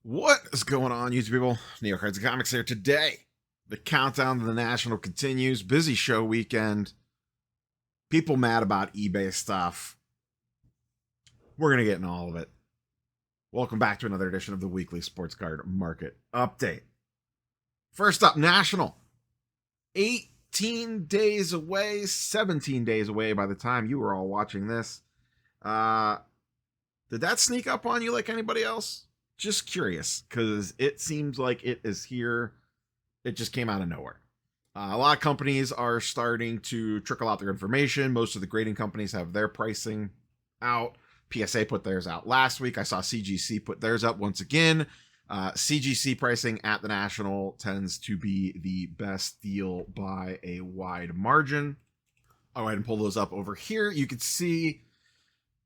What is going on, YouTube people? Neo Cards and Comics here today. The countdown to the National continues. Busy show weekend. People mad about eBay stuff. We're going to get in all of it. Welcome back to another edition of the weekly Sports Card Market Update. First up, National. 18 days away, 17 days away by the time you were all watching this. Did that sneak up on you like anybody else? Just curious, because it seems like it is here. It just came out of nowhere. A lot of companies are starting to trickle out their information. Most of the grading companies have their pricing out. PSA put theirs out last week. I saw CGC put theirs up once again. CGC pricing at the National tends to be the best deal by a wide margin. I'll go ahead and pull those up over here. You can see,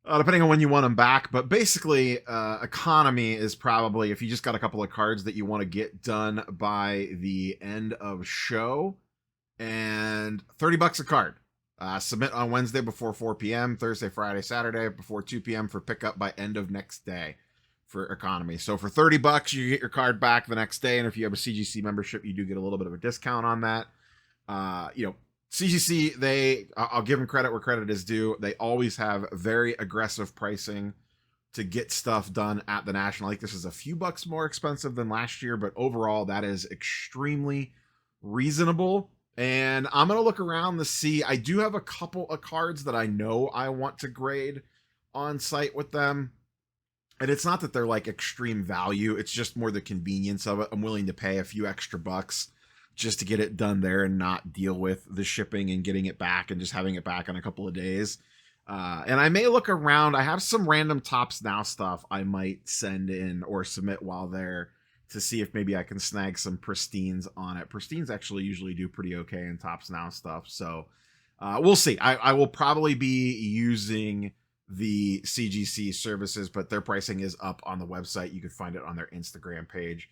depending on when you want them back, but basically economy is probably, if you just got a couple of cards that you want to get done by the end of show, and $30 a card. Submit on Wednesday before 4 p.m., Thursday, Friday, Saturday before 2 p.m. for pickup by end of next day for economy. So for $30, you get your card back the next day, and if you have a CGC membership, you do get a little bit of a discount on that. CGC, I'll give them credit where credit is due. They always have very aggressive pricing to get stuff done at the National. Like, this is a few bucks more expensive than last year, but overall that is extremely reasonable. And I'm going to look around to see, I do have a couple of cards that I know I want to grade on site with them. And it's not that they're like extreme value. It's just more the convenience of it. I'm willing to pay a few extra bucks just to get it done there and not deal with the shipping and getting it back and just having it back in a couple of days. And I may look around. I have some random Tops Now stuff I might send in or submit while there to see if maybe I can snag some Pristines on it. Pristines actually usually do pretty okay in Tops Now stuff. So we'll see. I will probably be using the CGC services, but their pricing is up on the website. You can find it on their Instagram page.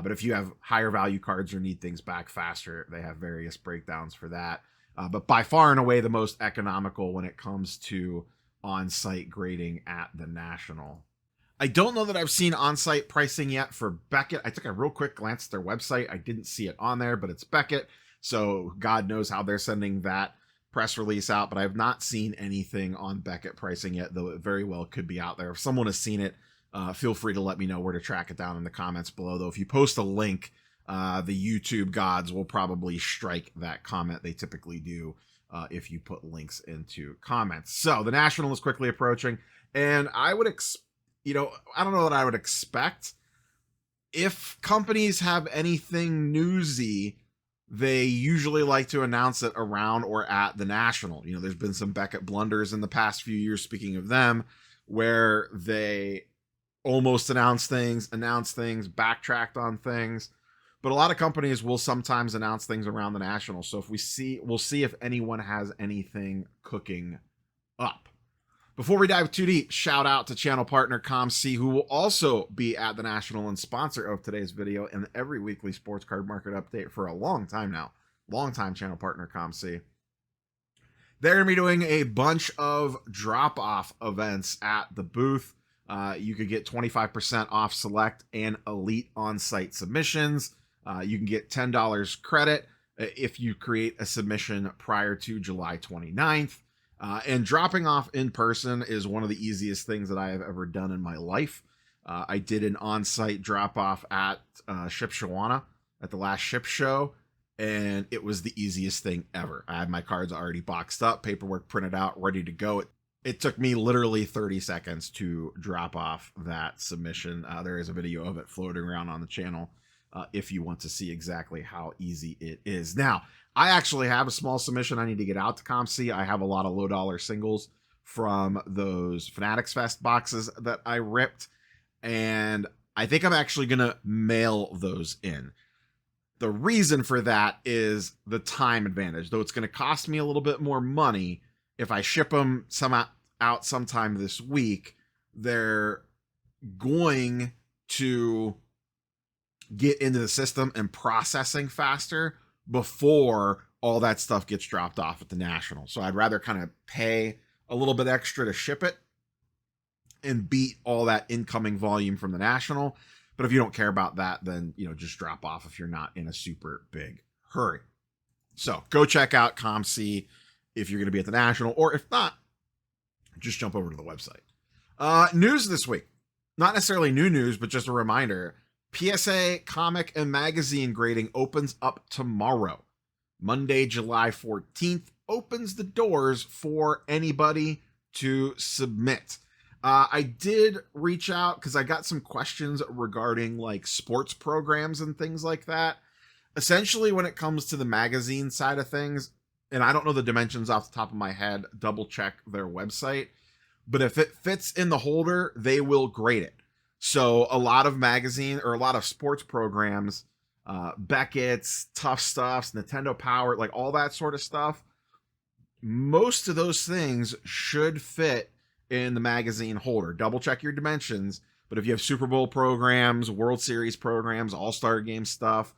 But if you have higher value cards or need things back faster, they have various breakdowns for that. But by far and away, the most economical when it comes to on-site grading at the National. I don't know that I've seen on-site pricing yet for Beckett. I took a real quick glance at their website. I didn't see it on there, but it's Beckett. So God knows how they're sending that press release out. But I have not seen anything on Beckett pricing yet, though it very well could be out there. If someone has seen it, feel free to let me know where to track it down in the comments below. Though if you post a link, the YouTube gods will probably strike that comment. They typically do if you put links into comments. So the National is quickly approaching, and I would I don't know what I would expect. If companies have anything newsy, they usually like to announce it around or at the National. There's been some Beckett blunders in the past few years, speaking of them, where they almost announced things, backtracked on things. But a lot of companies will sometimes announce things around the National. So we'll see if anyone has anything cooking up. Before we dive too deep, shout out to channel partner COMC, who will also be at the National and sponsor of today's video and every weekly sports card market update for a long time now. Long-time channel partner COMC. They're going to be doing a bunch of drop-off events at the booth. You could get 25% off select and elite on-site submissions. You can get $10 credit if you create a submission prior to July 29th. And dropping off in person is one of the easiest things that I have ever done in my life. I did an on-site drop-off at Shipshawana at the last ship show, and it was the easiest thing ever. I had my cards already boxed up, paperwork printed out, ready to go. It took me literally 30 seconds to drop off that submission. There is a video of it floating around on the channel if you want to see exactly how easy it is. Now, I actually have a small submission I need to get out to COMC. I have a lot of low dollar singles from those Fanatics Fest boxes that I ripped, and I think I'm actually going to mail those in. The reason for that is the time advantage. Though it's going to cost me a little bit more money, if I ship them out sometime this week, they're going to get into the system and processing faster before all that stuff gets dropped off at the National. So I'd rather kind of pay a little bit extra to ship it and beat all that incoming volume from the National. But if you don't care about that, then, just drop off if you're not in a super big hurry. So go check out COMC if you're going to be at the National, or if not, just jump over to the website. News this week. Not necessarily new news, but just a reminder. PSA comic and magazine grading opens up tomorrow. Monday, July 14th, opens the doors for anybody to submit. I did reach out because I got some questions regarding like sports programs and things like that. Essentially, when it comes to the magazine side of things, and I don't know the dimensions off the top of my head, double check their website, but if it fits in the holder, they will grade it. So a lot of magazine or a lot of sports programs, Beckett's, Tough Stuffs, Nintendo Power, like all that sort of stuff, most of those things should fit in the magazine holder. Double check your dimensions, but if you have Super Bowl programs, World Series programs, All-Star Game stuff,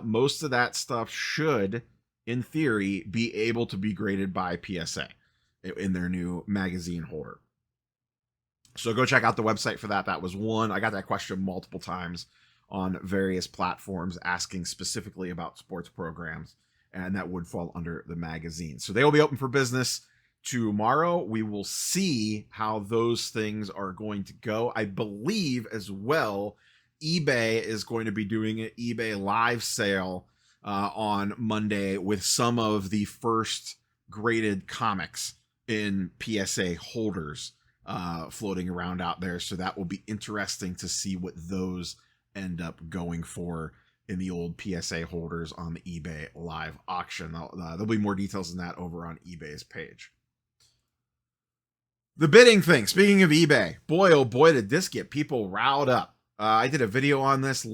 most of that stuff should, in theory, be able to be graded by PSA in their new magazine holder. So go check out the website for that. That was one. I got that question multiple times on various platforms asking specifically about sports programs, and that would fall under the magazine. So they will be open for business tomorrow. We will see how those things are going to go. I believe as well, eBay is going to be doing an eBay live sale on Monday with some of the first graded comics in PSA holders floating around out there. So that will be interesting to see what those end up going for in the old PSA holders on the eBay live auction. There'll be more details on that over on eBay's page. The bidding thing, speaking of eBay, boy, oh boy, did this get people riled up. I did a video on this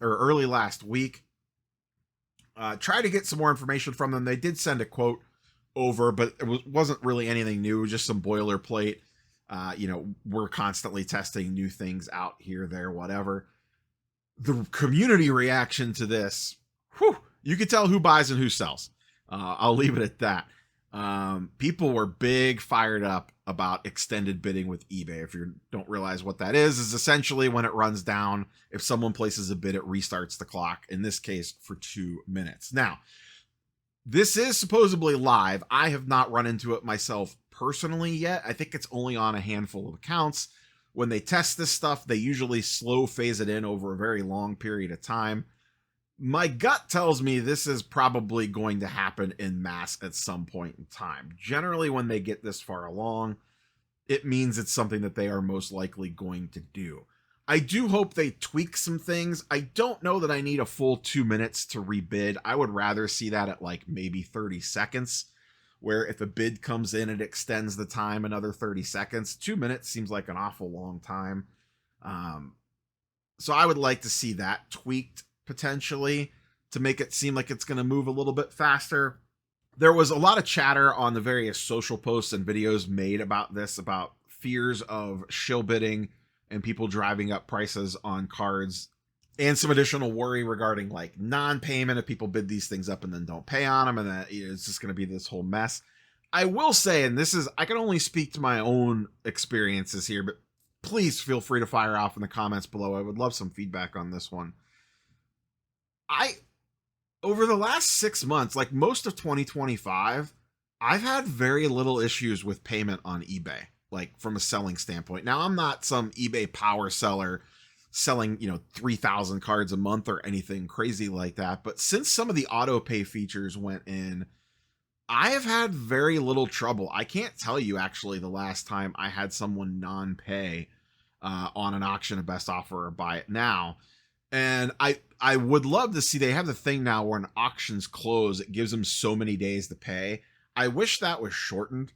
early last week. Try to get some more information from them. They did send a quote over, but it wasn't really anything new, just some boilerplate. We're constantly testing new things out here, there, whatever. The community reaction to this, you can tell who buys and who sells. I'll leave it at that. People were fired up about extended bidding with eBay. If you don't realize what that is essentially when it runs down, if someone places a bid, it restarts the clock, in this case for 2 minutes. Now, this is supposedly live. I have not run into it myself personally yet. I think it's only on a handful of accounts. When they test this stuff, they usually slow phase it in over a very long period of time. My gut tells me this is probably going to happen en masse at some point in time. Generally, when they get this far along, it means it's something that they are most likely going to do. I do hope they tweak some things. I don't know that I need a full 2 minutes to rebid. I would rather see that at like maybe 30 seconds, where if a bid comes in, it extends the time another 30 seconds. 2 minutes seems like an awful long time. So I would like to see that tweaked potentially to make it seem like it's going to move a little bit faster. There was a lot of chatter on the various social posts and videos made about this, about fears of shill bidding and people driving up prices on cards, and some additional worry regarding like non-payment if people bid these things up and then don't pay on them, and that it's just going to be this whole mess. I will say, and I can only speak to my own experiences here, but please feel free to fire off in the comments below. I would love some feedback on this one. Over the last 6 months, like most of 2025, I've had very little issues with payment on eBay, like from a selling standpoint. Now, I'm not some eBay power seller selling, 3,000 cards a month or anything crazy like that. But since some of the auto pay features went in, I have had very little trouble. I can't tell you actually the last time I had someone non-pay on an auction, a best offer, or buy it now. And I would love to see, they have the thing now where an auction's close, it gives them so many days to pay. I wish that was shortened.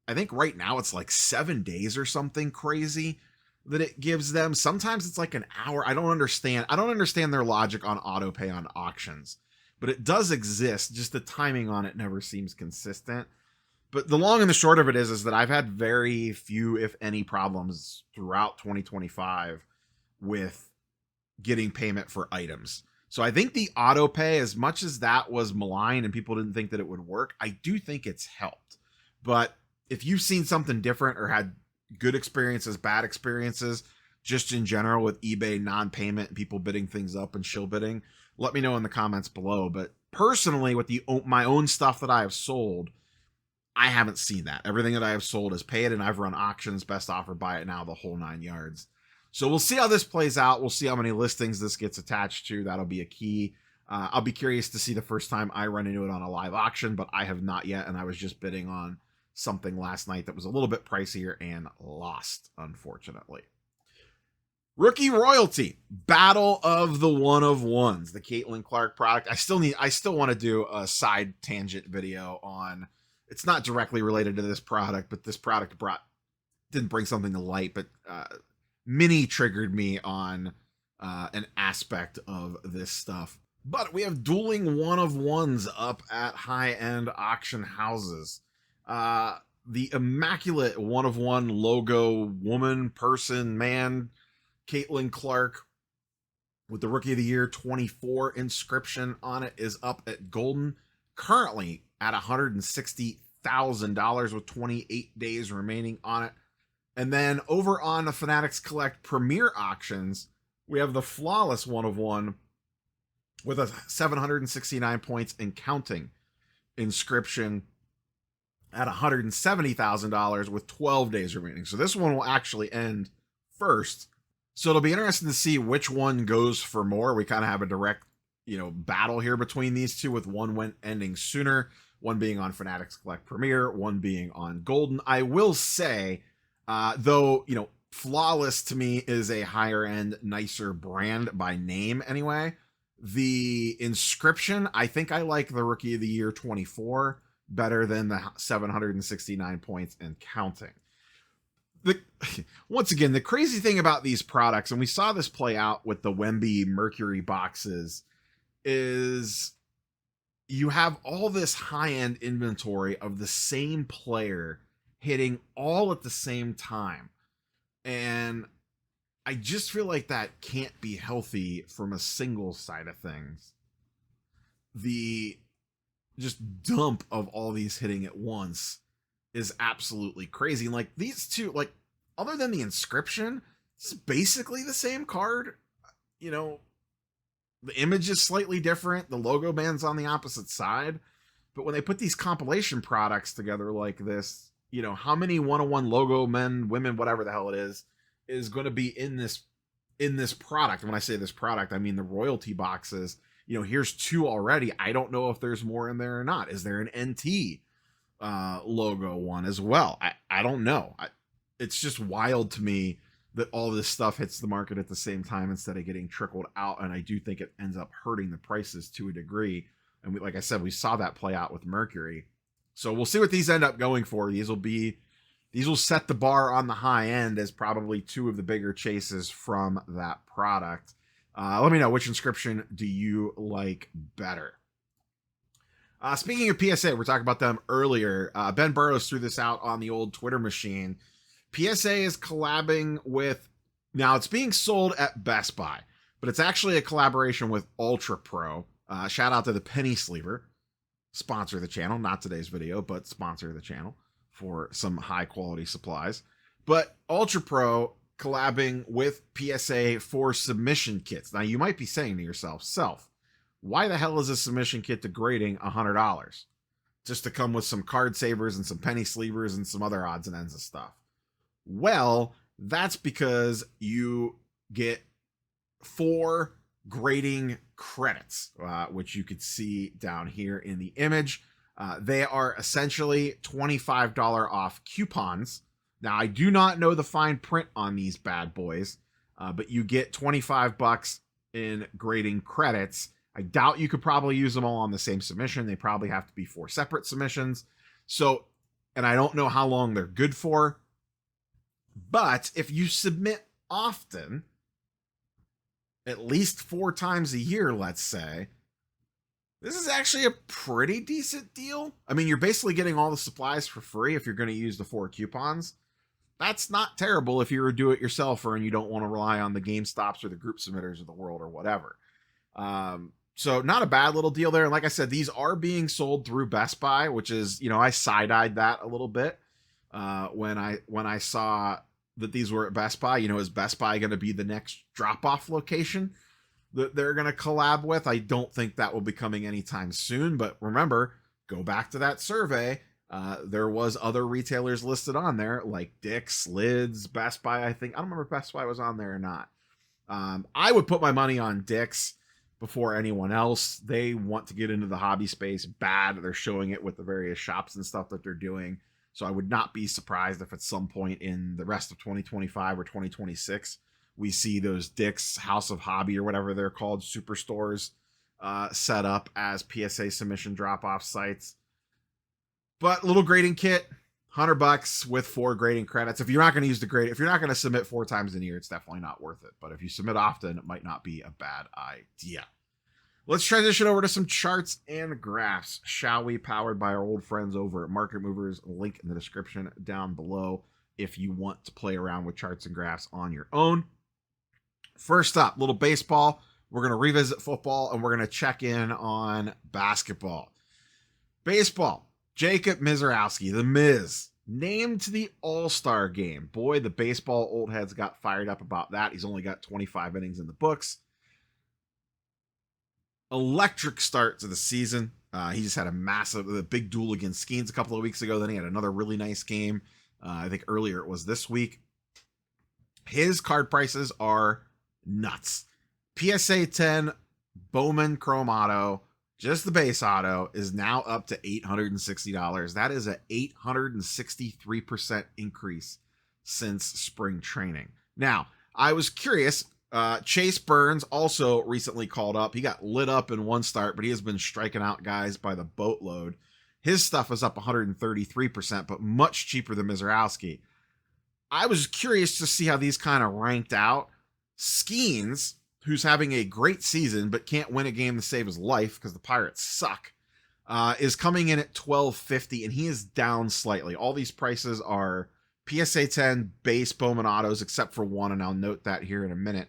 I think right now it's like 7 days or something crazy that it gives them. Sometimes it's like an hour. I don't understand their logic on auto pay on auctions, but it does exist. Just the timing on it never seems consistent. But the long and the short of it is that I've had very few, if any, problems throughout 2025 with getting payment for items. So I think the auto pay, as much as that was maligned and people didn't think that it would work, I do think it's helped. But if you've seen something different or had good experiences, bad experiences, just in general with eBay non-payment and people bidding things up and shill bidding, let me know in the comments below. But personally, with my own stuff that I have sold, I haven't seen that. Everything that I have sold is paid, and I've run auctions, best offer, buy it now, the whole 9 yards. So we'll see how this plays out. We'll see how many listings this gets attached to. That'll be a key. I'll be curious to see the first time I run into it on a live auction, but I have not yet, and I was just bidding on something last night that was a little bit pricier and lost, unfortunately. Rookie royalty, battle of the 1's, the Caitlin Clark product. I still want to do a side tangent video on. It's not directly related to this product, but this product didn't bring something to light, but mini triggered me on an aspect of this stuff. But we have dueling 1's up at high-end auction houses. The immaculate 1 logo, woman, person, man, Caitlin Clark, with the Rookie of the Year 24 inscription on it, is up at Golden, currently at $160,000 with 28 days remaining on it. And then over on the Fanatics Collect Premier Auctions, we have the flawless 1 with a 769 points and counting inscription at $170,000 with 12 days remaining. So this one will actually end first. So it'll be interesting to see which one goes for more. We kind of have a direct, battle here between these two, with one ending sooner, one being on Fanatics Collect Premier, one being on Golden. I will say, though, Flawless to me is a higher end, nicer brand by name anyway. The inscription, I think I like the Rookie of the Year 24 better than the 769 points and counting. Once again, the crazy thing about these products, and we saw this play out with the Wemby Mercury boxes, is you have all this high-end inventory of the same player hitting all at the same time. And I just feel like that can't be healthy from a single side of things. The just dump of all these hitting at once is absolutely crazy. And like these two, like other than the inscription, this is basically the same card. The image is slightly different. The logo band's on the opposite side. But when they put these compilation products together like this, how many 101 logo men, women, whatever the hell it is going to be in this product. And when I say this product, I mean the royalty boxes. Here's 2 already. I don't know if there's more in there or not. Is there an NT logo one as well? I don't know. It's just wild to me that all this stuff hits the market at the same time instead of getting trickled out. And I do think it ends up hurting the prices to a degree. And like I said, we saw that play out with Mercury. So we'll see what these end up going for. These will set the bar on the high end as probably 2 of the bigger chases from that product. Let me know, which inscription do you like better? Speaking of PSA, we're talking about them earlier. Ben Burrows threw this out on the old Twitter machine. PSA is collabing with, now it's being sold at Best Buy, but it's actually a collaboration with Ultra Pro. Shout out to the Penny Sleever. Sponsor the channel, not today's video, but sponsor the channel for some high quality supplies. But Ultra Pro collabing with PSA for submission kits. Now you might be saying to yourself, why the hell is a submission kit degrading $100? Just to come with some card savers and some penny sleevers and some other odds and ends of stuff. Well, that's because you get 4 grading credits, which you could see down here in the image. They are essentially $25 off coupons. Now, I do not know the fine print on these bad boys, but you get $25 in grading credits. I doubt you could probably use them all on the same submission. They probably have to be 4 separate submissions. So, and I don't know how long they're good for, but if you submit often, at least 4 times a year, let's say, this is actually a pretty decent deal. I mean, you're basically getting all the supplies for free if you're going to use the 4 coupons. That's not terrible if you're a do-it-yourselfer and you don't want to rely on the GameStops or the group submitters of the world or whatever. So not a bad little deal there. And like I said, these are being sold through Best Buy, which is, I side-eyed that a little bit when I saw that these were at Best Buy. Is Best Buy going to be the next drop-off location that they're going to collab with? I don't think that will be coming anytime soon, but remember, go back to that survey. There was other retailers listed on there, like Dick's, Lids, Best Buy, I think. I don't remember if Best Buy was on there or not. I would put my money on Dick's before anyone else. They want to get into the hobby space bad. They're showing it with the various shops and stuff that they're doing. So I would not be surprised if at some point in the rest of 2025 or 2026, we see those Dick's House of Hobby or whatever they're called, superstores, set up as PSA submission drop-off sites. But little grading kit, $100 with 4 grading credits. If you're not going to use the grade, if you're not going to submit 4 times in a year, it's definitely not worth it. But if you submit often, it might not be a bad idea. Let's transition over to some charts and graphs, shall we? Powered by our old friends over at Market Movers. Link in the description down below if you want to play around with charts and graphs on your own. First up, little baseball. We're going to revisit football, and we're going to check in on basketball. Baseball. Jacob Mizorowski, the Miz, named to the All-Star game. Boy, the baseball old heads got fired up about that. He's only got 25 innings in the books. Electric start to the season. He just had a big duel against Skeens a couple of weeks ago. Then he had another really nice game. I think earlier it was this week. His card prices are nuts. PSA 10 Bowman Chrome Auto, just the base auto, is now up to $860. That is an 863% increase since spring training. Now, I was curious. Chase Burns also recently called up. He got lit up in one start, but he has been striking out guys by the boatload. His stuff is up 133%, but much cheaper than Mizorowski. I was curious to see how these kind of ranked out. Skeens, who's having a great season but can't win a game to save his life because the Pirates suck, is coming in at $1250, and he is down slightly. All these prices are PSA 10 base Bowman autos, except for one, and I'll note that here in a minute.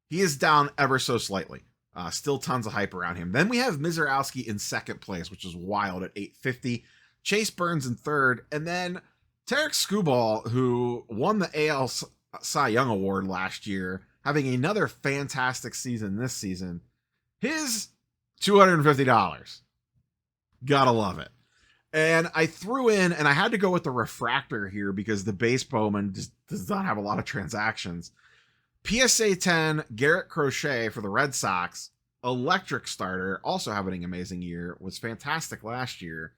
He is down ever so slightly. Still tons of hype around him. Then we have Mizorowski in second place, which is wild at $850. Chase Burns in third, and then Tarek Skubal, who won the AL Cy Young Award last year, having another fantastic season this season. His $250. Gotta love it. And I threw in, and I had to go with the refractor here because the base Bowman just does not have a lot of transactions. PSA 10 Garrett Crochet for the Red Sox, electric starter, also having an amazing year, was fantastic last year.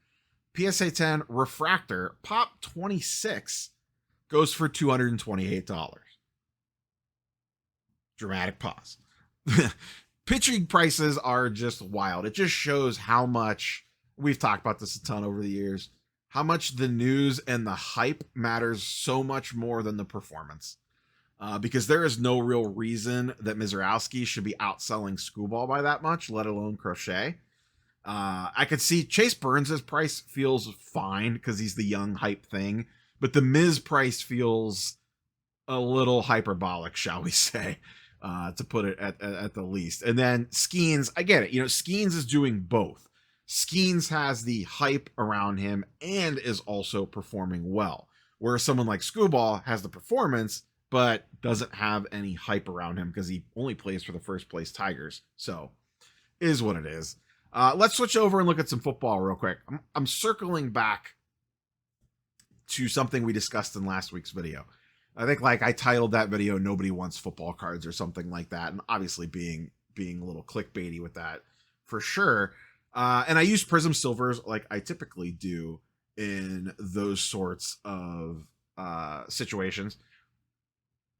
PSA 10 refractor, pop 26, goes for $228. Dramatic pause. Pitching prices are just wild. It just shows how much, we've talked about this a ton over the years, how much the news and the hype matters so much more than the performance. Because there is no real reason that Mizorowski should be outselling Skubal by that much, let alone Crochet. I could see Chase Burns' price feels fine because he's the young hype thing, but the Miz price feels a little hyperbolic, shall we say, to put it at the least. And then Skeens, I get it. Skeens is doing both. Skeens has the hype around him and is also performing well, whereas someone like Skubal has the performance but doesn't have any hype around him because he only plays for the first place Tigers. So, is what it is. Let's switch over and look at some football real quick. I'm circling back to something we discussed in last week's video. I think I titled that video, "Nobody Wants Football Cards" or something like that. And obviously being a little clickbaity with that for sure. And I use Prism Silvers like I typically do in those sorts of situations.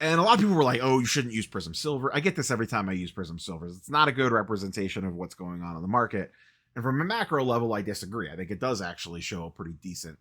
And a lot of people were like, oh, you shouldn't use Prism Silver. I get this every time I use Prism Silvers. It's not a good representation of what's going on in the market. And from a macro level, I disagree. I think it does actually show a pretty decent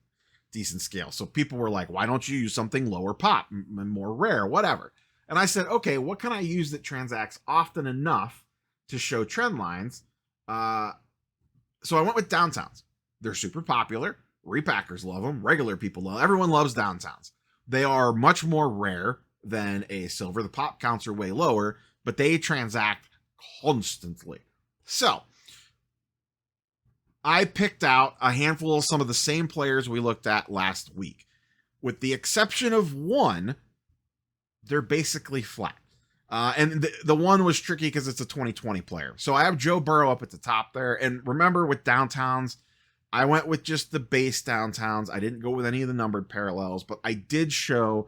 scale. So people were like, why don't you use something lower pop and more rare, whatever? And I said, okay, what can I use that transacts often enough to show trend lines? So I went with downtowns. They're super popular. Repackers love them. Regular people love them. Everyone loves downtowns. They are much more rare than a silver. The pop counts are way lower, but they transact constantly. So I picked out a handful of some of the same players we looked at last week. With the exception of one, they're basically flat. And the one was tricky because it's a 2020 player. So I have Joe Burrow up at the top there. And remember, with downtowns, I went with just the base downtowns. I didn't go with any of the numbered parallels, but I did show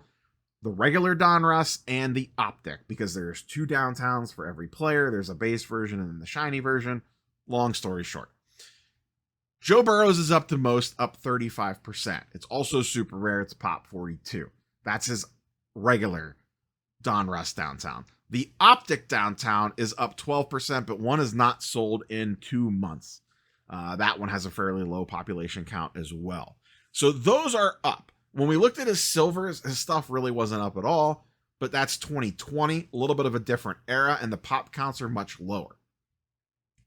the regular Donruss and the Optic, because there's 2 downtowns for every player. There's a base version and then the shiny version. Long story short, Joe Burrow's is up to most, up 35%. It's also super rare. It's pop 42. That's his regular Donruss downtown. The Optic downtown is up 12%, but one is not sold in 2 months. That one has a fairly low population count as well. So those are up. When we looked at his silvers, his stuff really wasn't up at all, but that's 2020, a little bit of a different era, and the pop counts are much lower.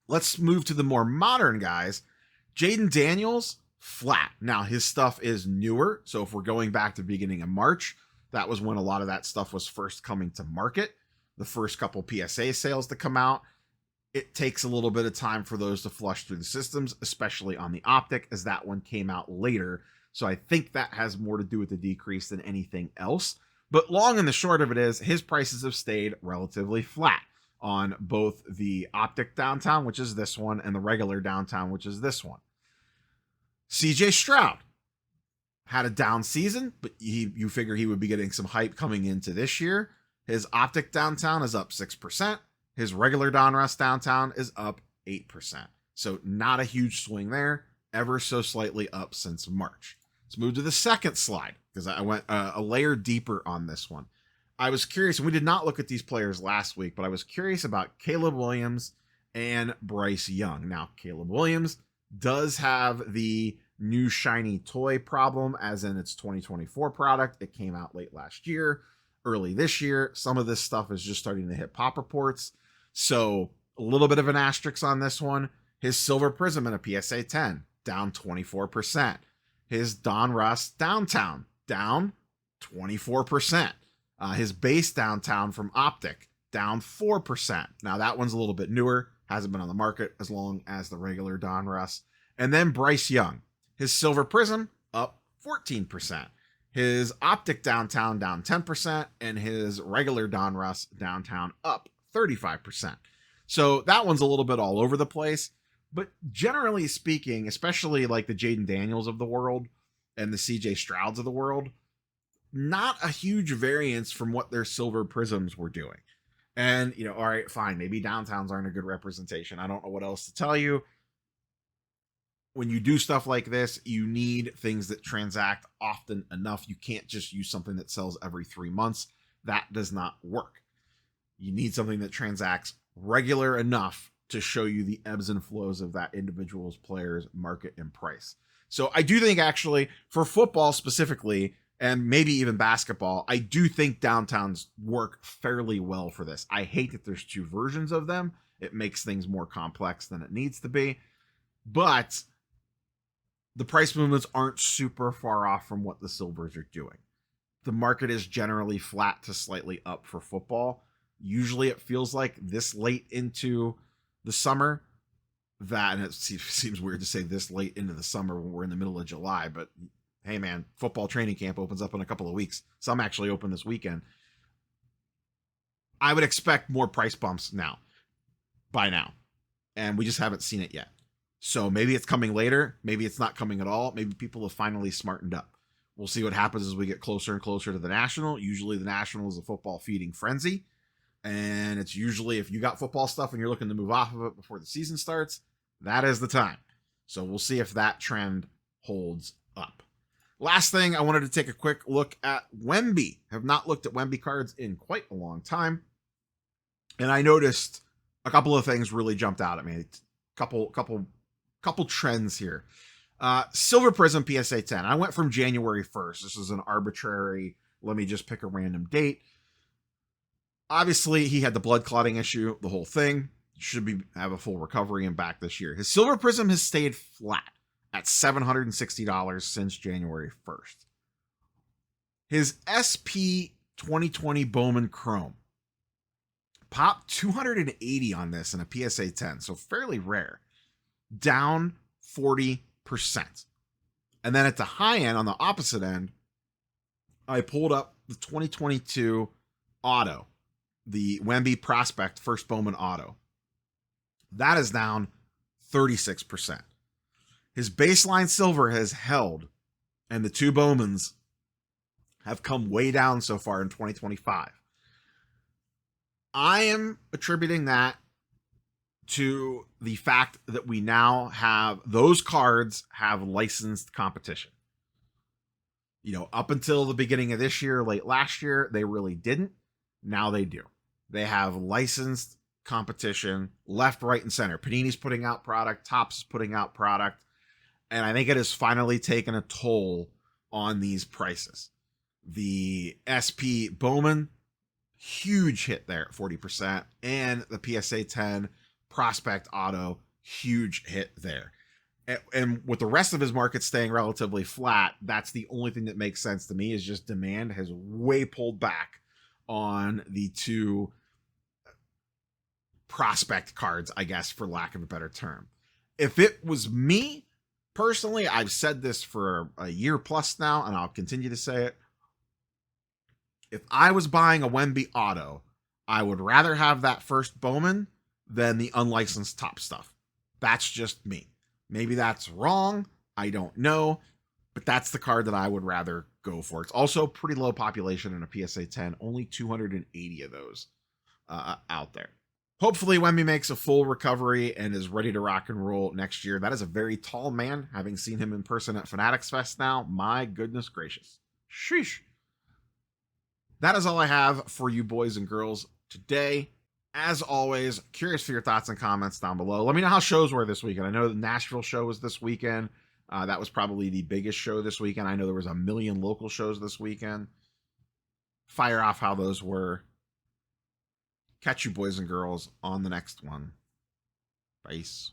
Let's move to the more modern guys. Jaden Daniels, flat. Now, his stuff is newer, so if we're going back to the beginning of March, that was when a lot of that stuff was first coming to market. The first couple PSA sales to come out. It takes a little bit of time for those to flush through the systems, especially on the Optic, as that one came out later. So I think that has more to do with the decrease than anything else. But long and the short of it is, his prices have stayed relatively flat on both the Optic downtown, which is this one, and the regular downtown, which is this one. CJ Stroud had a down season, but you figure he would be getting some hype coming into this year. His Optic downtown is up 6%. His regular Donruss downtown is up 8%. So not a huge swing there, ever so slightly up since March. Let's move to the second slide, because I went a layer deeper on this one. I was curious, and we did not look at these players last week, but I was curious about Caleb Williams and Bryce Young. Now, Caleb Williams does have the new shiny toy problem, as in its 2024 product. It came out late last year, early this year. Some of this stuff is just starting to hit pop reports. So a little bit of an asterisk on this one. His Silver Prism in a PSA 10, down 24%. His Donruss downtown, down 24%. His base downtown from Optic, down 4%. Now that one's a little bit newer, hasn't been on the market as long as the regular Donruss. And then Bryce Young, his Silver Prism, up 14%. His Optic downtown, down 10%, and his regular Donruss downtown, up 35%. So that one's a little bit all over the place. But generally speaking, especially like the Jaden Daniels of the world and the CJ Strouds of the world, not a huge variance from what their Silver Prisms were doing. And, all right, fine, maybe downtowns aren't a good representation. I don't know what else to tell you. When you do stuff like this, you need things that transact often enough. You can't just use something that sells every 3 months. That does not work. You need something that transacts regular enough to show you the ebbs and flows of that individual's player's market and price. So I do think, actually, for football specifically, and maybe even basketball, I do think downtowns work fairly well for this. I hate that there's 2 versions of them. It makes things more complex than it needs to be. But the price movements aren't super far off from what the silvers are doing. The market is generally flat to slightly up for football. Usually it feels like this late into the summer that, and it seems weird to say this late into the summer when we're in the middle of July, but hey man, football training camp opens up in a couple of weeks. Some actually open this weekend. I would expect more price bumps by now, and we just haven't seen it yet. So maybe it's coming later. Maybe it's not coming at all. Maybe people have finally smartened up. We'll see what happens as we get closer and closer to the National. Usually the National is a football feeding frenzy. And it's usually, if you got football stuff and you're looking to move off of it before the season starts, that is the time. So we'll see if that trend holds up. Last thing, I wanted to take a quick look at Wemby. Have not looked at Wemby cards in quite a long time. And I noticed a couple of things really jumped out at me. Couple trends here. Silver Prism PSA 10. I went from January 1st. This is an arbitrary, let me just pick a random date. Obviously, he had the blood clotting issue, the whole thing. Should have a full recovery and back this year. His Silver Prism has stayed flat at $760 since January 1st. His SP 2020 Bowman Chrome popped 280 on this in a PSA 10, so fairly rare. Down 40%. And then at the high end, on the opposite end, I pulled up the 2022 auto, the Wemby Prospect First Bowman auto. That is down 36%. His baseline silver has held, and the two Bowmans have come way down so far in 2025. I am attributing that to the fact that we now have those cards have licensed competition. You know, up until the beginning of this year, late last year, they really didn't. Now they do. They have licensed competition left, right, and center. Panini's putting out product, Topps is putting out product, and I think it has finally taken a toll on these prices. The SP Bowman, huge hit there at 40%, and the PSA 10 Prospect Auto, huge hit there. And with the rest of his market staying relatively flat, that's the only thing that makes sense to me, is just demand has way pulled back on the two prospect cards, I guess, for lack of a better term. If it was me personally, I've said this for a year plus now, and I'll continue to say it. If I was buying a Wemby auto, I would rather have that first Bowman than the unlicensed top stuff. That's just me. Maybe that's wrong. I don't know. But that's the card that I would rather go for. It's also pretty low population in a PSA 10. Only 280 of those out there. Hopefully Wemby makes a full recovery and is ready to rock and roll next year. That is a very tall man. Having seen him in person at Fanatics Fest now, my goodness gracious. Sheesh. That is all I have for you boys and girls today. As always, curious for your thoughts and comments down below. Let me know how shows were this weekend. I know the Nashville show was this weekend. That was probably the biggest show this weekend. I know there was a million local shows this weekend. Fire off how those were. Catch you boys and girls on the next one. Peace.